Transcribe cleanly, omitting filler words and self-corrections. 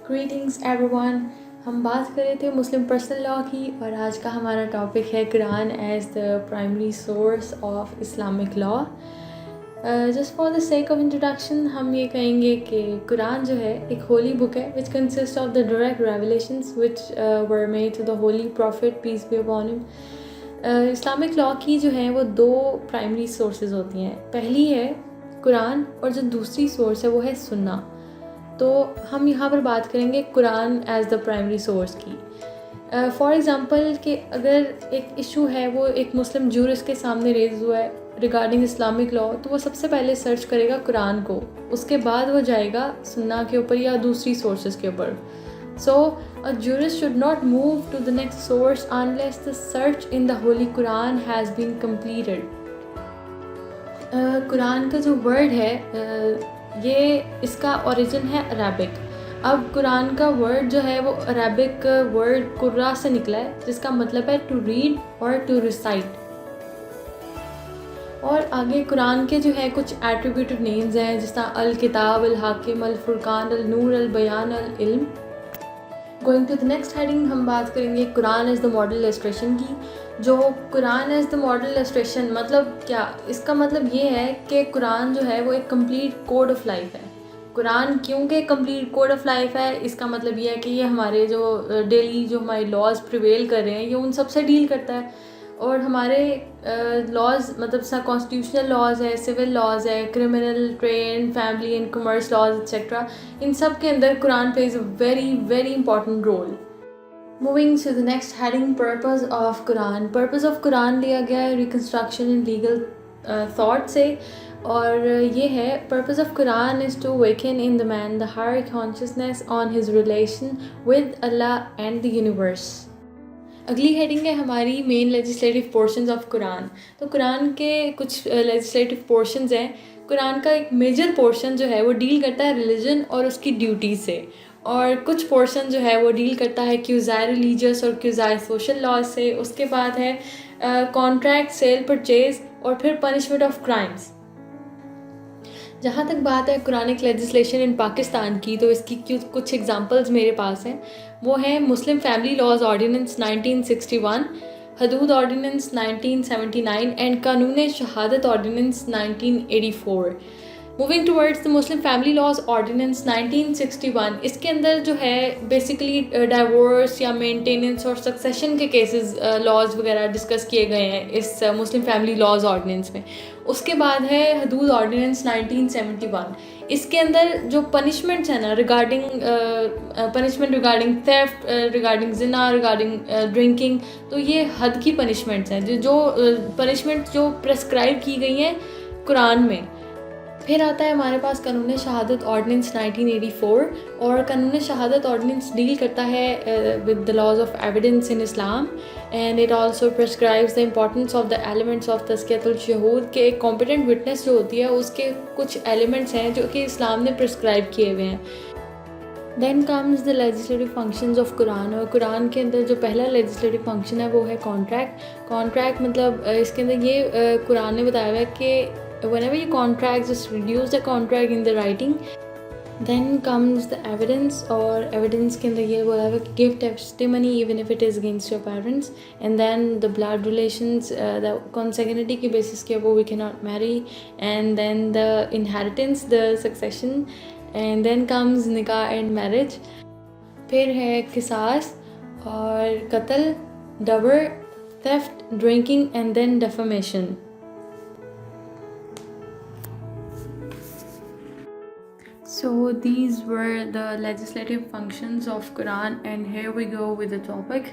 Greetings everyone. ہم بات کر رہے تھے مسلم پرسنل لاء کی اور آج کا ہمارا ٹاپک ہے Quran as the primary source of Islamic law. Just for the sake of introduction ہم یہ کہیں گے کہ قرآن جو ہے ایک ہولی بک ہے which consist of the direct revelations which were made to the holy prophet peace be upon him. Islamic law کی جو ہے وہ دو پرائمری سورسز ہوتی ہیں. پہلی ہے قرآن اور جو دوسری سورس ہے وہ ہے سنہ. تو ہم یہاں پر بات کریں گے Quran as the primary source کی. فار ایگزامپل کہ اگر ایک ایشو ہے وہ ایک مسلم جورس کے سامنے ریز ہوا ہے ریگارڈنگ اسلامک لاء تو وہ سب سے پہلے سرچ کرے گا قرآن کو, اس کے بعد وہ جائے گا سنہ کے اوپر یا دوسری سورسز کے اوپر. سو a jurist should not move to the next source unless the search in the Holy Quran has been completed. قرآن کا جو ورڈ ہے یہ اس کا اوریجن ہے عربک. اب قرآن کا ورڈ جو ہے وہ عربک ورڈ قرآ سے نکلا ہے جس کا مطلب ہے ٹو ریڈ اور ٹو ریسائٹ. اور آگے قرآن کے جو ہے کچھ ایٹریبیوٹڈ نیمز ہیں جس طرح الکتاب, الحاکم, الفرقان, النور, البیان, العلم. Going to the next heading ہم بات کریں گے Quran as the model illustration کی. جو Quran as the model illustration مطلب کیا, اس کا مطلب یہ ہے کہ قرآن جو ہے وہ ایک کمپلیٹ کوڈ آف لائف ہے. قرآن کیونکہ کمپلیٹ کوڈ آف لائف ہے اس کا مطلب یہ ہے کہ یہ ہمارے جو ڈیلی جو ہمارے لاز پریویل کر رہے ہیں یہ ان سب سے ڈیل کرتا ہے. اور ہمارے لاز مطلب کانسٹیٹیوشنل لاز ہے, سول لاز ہے, criminal, trade, family and commerce laws etcetera, ان سب کے اندر Quran plays a very very important role. Moving to the next heading purpose of Quran. Purpose of Quran لیا گیا ہے ریکنسٹرکشن ان لیگل تھاٹ سے, اور یہ ہے purpose of Quran is to waken in the man the higher consciousness on his relation with Allah and the universe. اگلی ہیڈنگ ہے ہماری main legislative portions of Quran. تو قرآن کے کچھ لیجسلیٹو پورشنز ہیں. قرآن کا ایک میجر پورشن جو ہے وہ ڈیل کرتا ہے ریلیجن اور اس کی ڈیوٹیز سے, اور کچھ پورشن جو ہے وہ ڈیل کرتا ہے کیوزائے ریلیجیس اور کیوزائے سوشل لاز سے. اس کے بعد ہے کانٹریکٹ, سیل, پرچیز, اور پھر پنشمنٹ آف کرائمز. جہاں تک بات ہے قرآنک لیجسلیشن ان پاکستان کی تو اس کی کچھ ایگزامپلز میرے پاس ہیں. وہ ہیں مسلم فیملی لاز آرڈیننس 1961, حدود آرڈیننس 1979 اینڈ قانون شہادت ordinance 1984. Moving towards the Muslim family laws ordinance 1961, اس کے اندر جو ہے بیسیکلی ڈائیورس یا مینٹیننس اور سکسیشن کے کیسز لاز وغیرہ ڈسکس کیے گئے ہیں اس مسلم فیملی لاز آرڈیننس میں. اس کے بعد ہے حدود آرڈیننس 1971. اس کے اندر جو پنشمنٹس ہیں نا regarding punishment regarding theft, regarding زنا, ریگارڈنگ ڈرنکنگ, تو یہ حد کی پنشمنٹس ہیں جو پنشمنٹ جو پرسکرائب کی گئی ہیں قرآن میں. پھر آتا ہے ہمارے پاس قانون شہادت آرڈیننس 1984, اور قانون شہادت آرڈیننس ڈیل کرتا ہے with the laws of evidence in Islam, and it also prescribes the importance of the elements of تزکیۃ الشہود, کہ ایک کمپیٹنٹ وٹنس جو ہوتی ہے اس کے کچھ ایلیمنٹس ہیں جو کہ اسلام نے پرسکرائب کیے ہوئے ہیں. Then comes the legislative functions of Quran. اور قرآن کے اندر جو پہلا لیجسلیٹو فنکشن ہے وہ ہے کانٹریکٹ. کانٹریکٹ مطلب اس کے اندر یہ قرآن نے بتایا ہوا ہے کہ whenever you contract, just reduce the contract in the writing. Then comes the evidence, اور evidence کے اندر یہ بولا ہے کہ give testimony even if it is against your parents. And then the blood relations, the consanguinity کی basis کے اوپر we cannot marry. And then the inheritance, the succession. And then comes nikah and marriage. پھر ہے قصاص اور قتل, ڈبر, theft, drinking, and then defamation. So these were the legislative functions of Quran, and here we go with the topic.